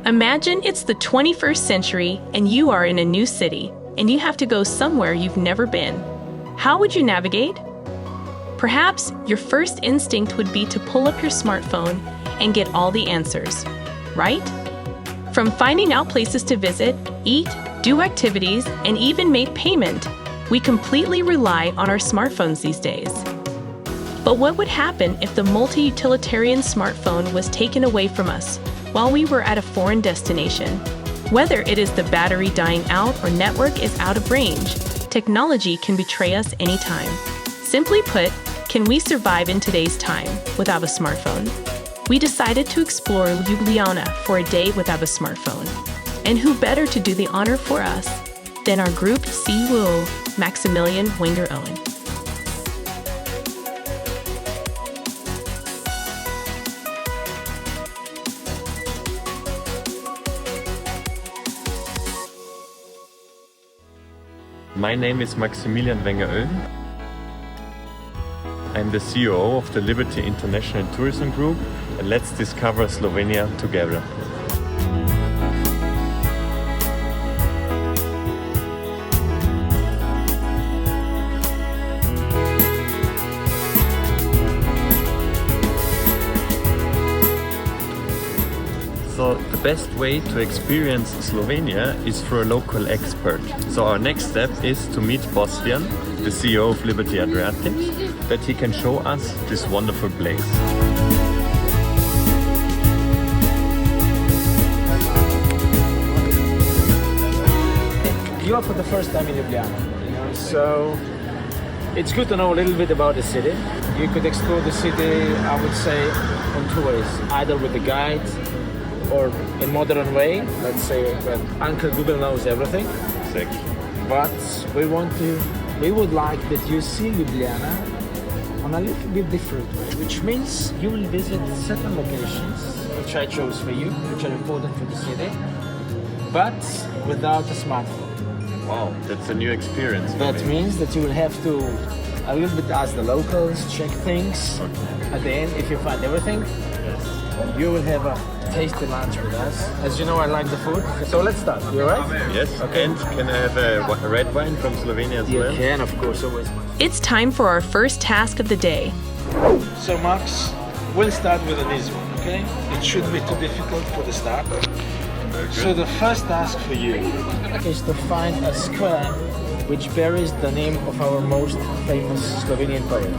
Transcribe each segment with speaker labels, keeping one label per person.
Speaker 1: Imagine it's the 21st century and you are in a new city and you have to go somewhere you've never been. How would you navigate? Perhaps your first instinct would be to pull up your smartphone and get all the answers, right? From finding out places to visit, eat, do activities, and even make payment, we completely rely on our smartphones these days. But what would happen if the multi-utilitarian smartphone was taken away from us while we were at a foreign destination? Whether it is the battery dying out or network is out of range, technology can betray us anytime. Simply put, can we survive in today's time without a smartphone? We decided to explore Ljubljana for a day without a smartphone. And who better to do the honor for us than our group CEO, Maximilian Wenger-Oehn.
Speaker 2: My name is Maximilian Wenger-Oehn. I'm the CEO of the Liberty International Tourism Group, and let's discover Slovenia together. So the best way to experience Slovenia is through a local expert. So our next step is to meet Bostjan, the CEO of Liberty Adriatic, that he can show us this wonderful place.
Speaker 3: You are for the first time in Ljubljana, so it's good to know a little bit about the city. You could explore the city, I would say, in two ways, either with a guide or in modern way, let's say that Uncle Google knows everything.
Speaker 2: Exactly.
Speaker 3: But we would like that you see Ljubljana on a little bit different way, which means you will visit certain locations which I chose for you, which are important for the city, but without a smartphone.
Speaker 2: Wow, that's a new experience.
Speaker 3: That means that you will have to a little bit ask the locals, check things.
Speaker 2: Okay.
Speaker 3: At the end, if you find everything, you will have a tasty lunch with us. As you know, I like the food. So let's start. You alright?
Speaker 2: Yes.
Speaker 3: Okay.
Speaker 2: And can I have a red wine from Slovenia as well?
Speaker 3: You can, of course, always.
Speaker 1: It's time for our first task of the day.
Speaker 3: So Max, we'll start with an easy one, okay? It shouldn't be too difficult for the start. So the first task for you is to find a square which bears the name of our most famous Slovenian poet.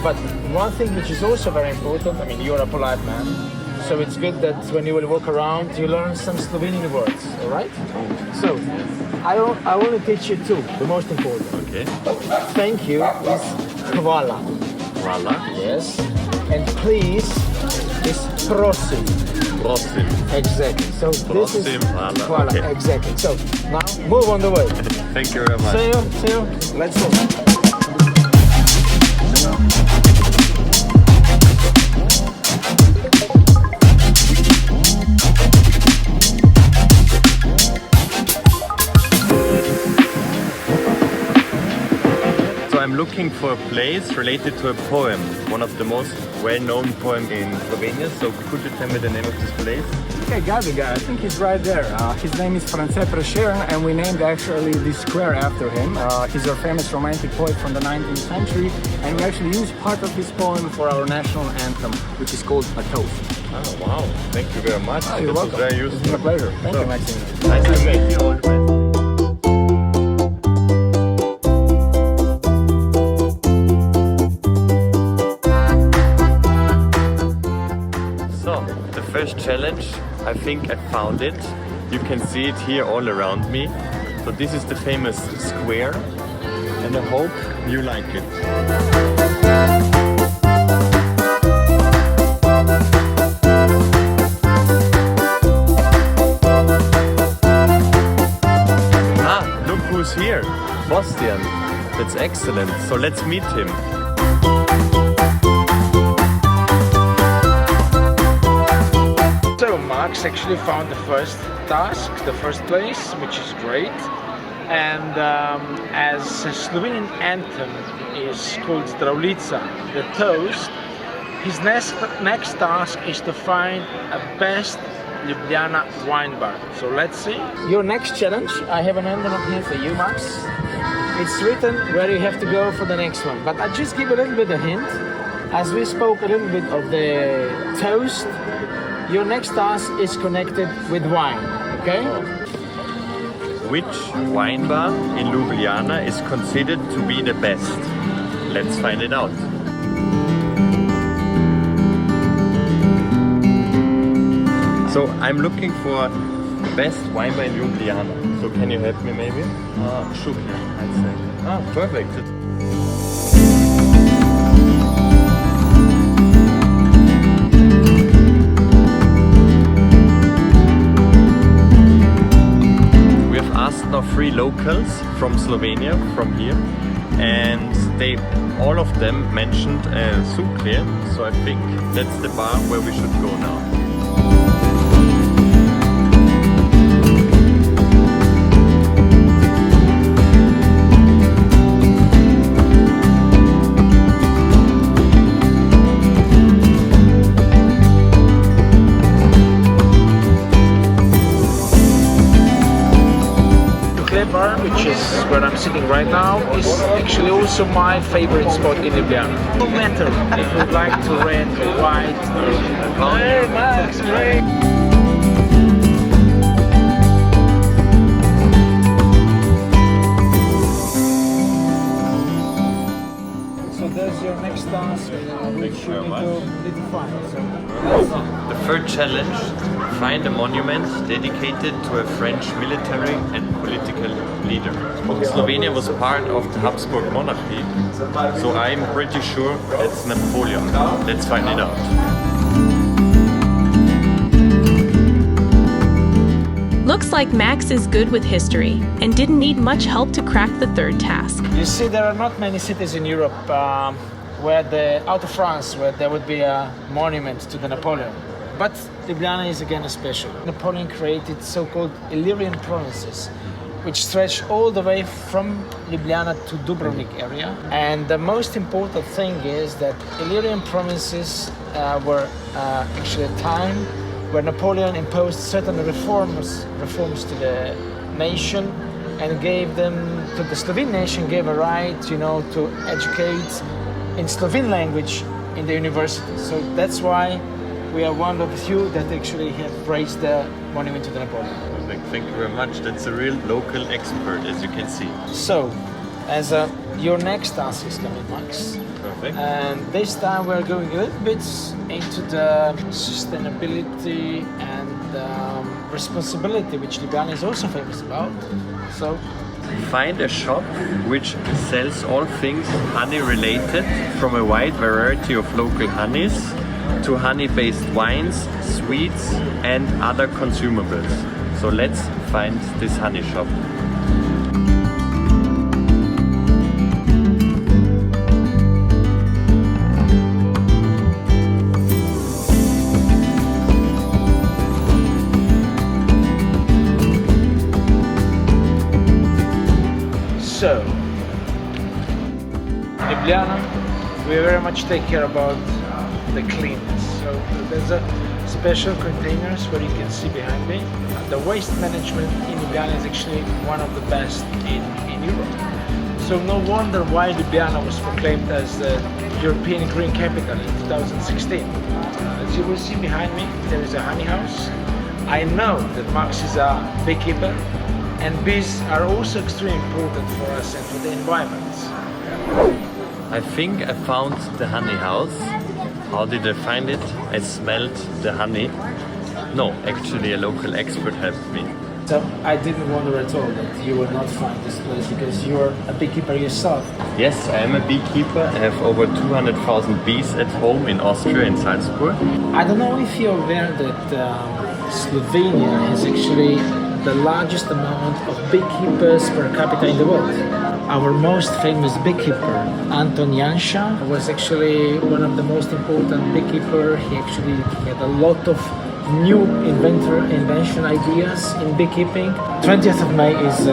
Speaker 3: But one thing which is also very important, I mean, you're a polite man, so it's good that when you will walk around, you learn some Slovenian words, all right? So, I want to teach you two, the most important.
Speaker 2: Okay.
Speaker 3: Thank you is hvala.
Speaker 2: Hvala.
Speaker 3: Yes. And please is prosim.
Speaker 2: Prosim.
Speaker 3: Exactly. So this is
Speaker 2: Prosim, hvala.
Speaker 3: hvala.
Speaker 2: Okay.
Speaker 3: Exactly. So now move on the way.
Speaker 2: Thank you very much.
Speaker 3: See you. Let's go.
Speaker 2: I'm looking for a place related to a poem, one of the most well-known poems in Slovenia. So could you tell me the name of this place?
Speaker 4: Okay, got the guy. I think he's right there. His name is France Prešeren, and we named actually this square after him. He's a famous romantic poet from the 19th century, and we actually used part of his poem for our national anthem, which is called A Toast.
Speaker 2: Oh, wow. Thank you very much.
Speaker 4: You're welcome.
Speaker 2: Was very useful.
Speaker 4: It's been a pleasure. Thank you, Maxime.
Speaker 2: Nice to meet you. All the best. First challenge, I think I found it. You can see it here all around me. So this is the famous square, and I hope you like it. Ah, look who's here, Bostjan. That's excellent. So let's meet him.
Speaker 3: So Max actually found the first task, the first place, which is great. And as a Slovenian anthem is called Zdravljica, the toast, his next task is to find a best Ljubljana wine bar. So let's see. Your next challenge, I have an envelope here for you, Max. It's written where you have to go for the next one. But I just give a little bit of hint. As we spoke a little bit of the toast, your next task is connected with wine, okay?
Speaker 2: Which wine bar in Ljubljana is considered to be the best? Let's find it out. So I'm looking for the best wine bar in Ljubljana. So can you help me maybe? Sure, I'd say. Perfect. We have asked now 3 locals from Slovenia, from here, and they all of them mentioned Sukle, so I think that's the bar where we should go now.
Speaker 3: Bar, which is where I'm sitting right now, is actually also my favorite spot in Ljubljana. No matter if you like to red or white. Hey, Max, great! So there's your next task, which you need to find.
Speaker 2: The third challenge, find a monument dedicated to a French military and political leader. Slovenia was part of the Habsburg monarchy, so I'm pretty sure it's Napoleon. Let's find it out.
Speaker 1: Looks like Max is good with history and didn't need much help to crack the third task.
Speaker 3: You see, there are not many cities in Europe out of France where there would be a monument to the Napoleon. But Ljubljana is again special. Napoleon created so-called Illyrian provinces, which stretch all the way from Ljubljana to Dubrovnik area. And the most important thing is that Illyrian provinces were actually a time where Napoleon imposed certain reforms to the nation and gave them to the Slovene nation, gave a right, to educate in Slovene language in the university. So that's why we are one of the few that actually have raised the monument to the Napoleon.
Speaker 2: Thank you very much. That's a real local expert, as you can see.
Speaker 3: So, as your next task is coming, Max.
Speaker 2: Perfect.
Speaker 3: And this time we're going a little bit into the sustainability and responsibility, which Ljubljana is also famous about. So,
Speaker 2: find a shop which sells all things honey related, from a wide variety of local honeys to honey-based wines, sweets and other consumables. So let's find this honey shop.
Speaker 3: So, Ljubljana, we very much take care about the cleanness. So there's a special containers where you can see behind me. The waste management in Ljubljana is actually one of the best in Europe. So no wonder why Ljubljana was proclaimed as the European Green Capital in 2016. As you will see behind me, there is a honey house. I know that Max is a beekeeper, and bees are also extremely important for us and for the environment.
Speaker 2: I think I found the honey house. How did I find it? I smelled the honey. No, actually a local expert helped me.
Speaker 3: So I didn't wonder at all that you would not find this place because you're a beekeeper yourself.
Speaker 2: Yes, I am a beekeeper. I have over 200,000 bees at home in Austria, in Salzburg.
Speaker 3: I don't know if you're aware that Slovenia has actually the largest amount of beekeepers per capita in the world. Our most famous beekeeper, Anton Janša, was actually one of the most important beekeepers. He actually had a lot of new invention ideas in beekeeping. 20th of May is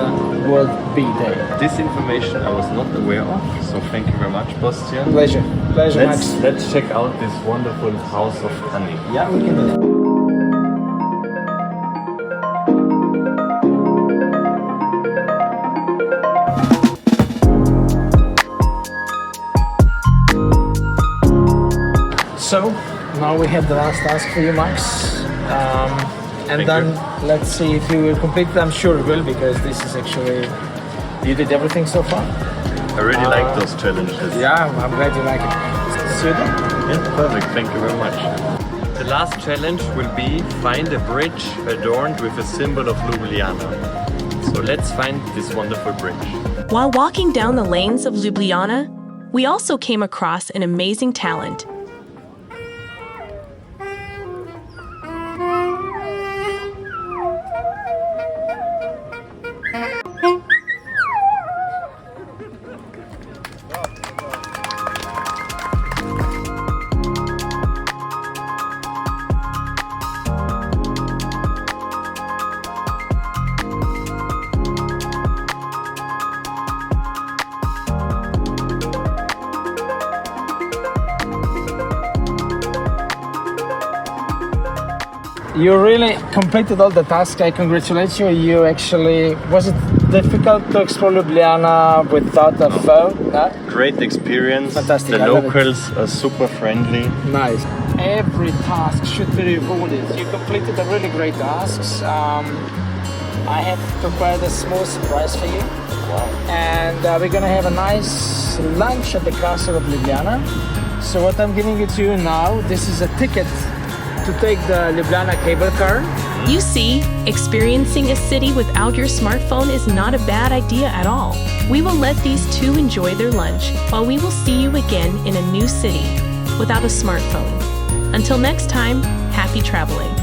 Speaker 3: World Bee Day.
Speaker 2: This information I was not aware of, so thank you very much, Bostjan.
Speaker 3: Pleasure, Max.
Speaker 2: Let's check out this wonderful house of honey.
Speaker 3: Yeah, we can do that. we have the last task for you, Max. And
Speaker 2: Thank
Speaker 3: then
Speaker 2: you.
Speaker 3: let's see if you will complete it. I'm sure you will, because this is actually, you did everything so far.
Speaker 2: I really like those challenges.
Speaker 3: Yeah, I'm glad you like it. See you then.
Speaker 2: Yeah, perfect. Thank you very much. The last challenge will be find a bridge adorned with a symbol of Ljubljana. So let's find this wonderful bridge.
Speaker 1: While walking down the lanes of Ljubljana, we also came across an amazing talent.
Speaker 3: You really completed all the tasks. I congratulate you. You actually, was it difficult to explore Ljubljana without a phone? No?
Speaker 2: Great experience.
Speaker 3: Fantastic,
Speaker 2: The
Speaker 3: I love it.
Speaker 2: locals are super friendly.
Speaker 3: Nice. Every task should be rewarded. You completed the really great tasks. I have prepared a small surprise for you. And we're gonna have a nice lunch at the castle of Ljubljana. So what I'm giving it to you now, this is a ticket to take the Ljubljana cable car.
Speaker 1: You see, experiencing a city without your smartphone is not a bad idea at all. We will let these two enjoy their lunch while we will see you again in a new city without a smartphone. Until next time, happy traveling.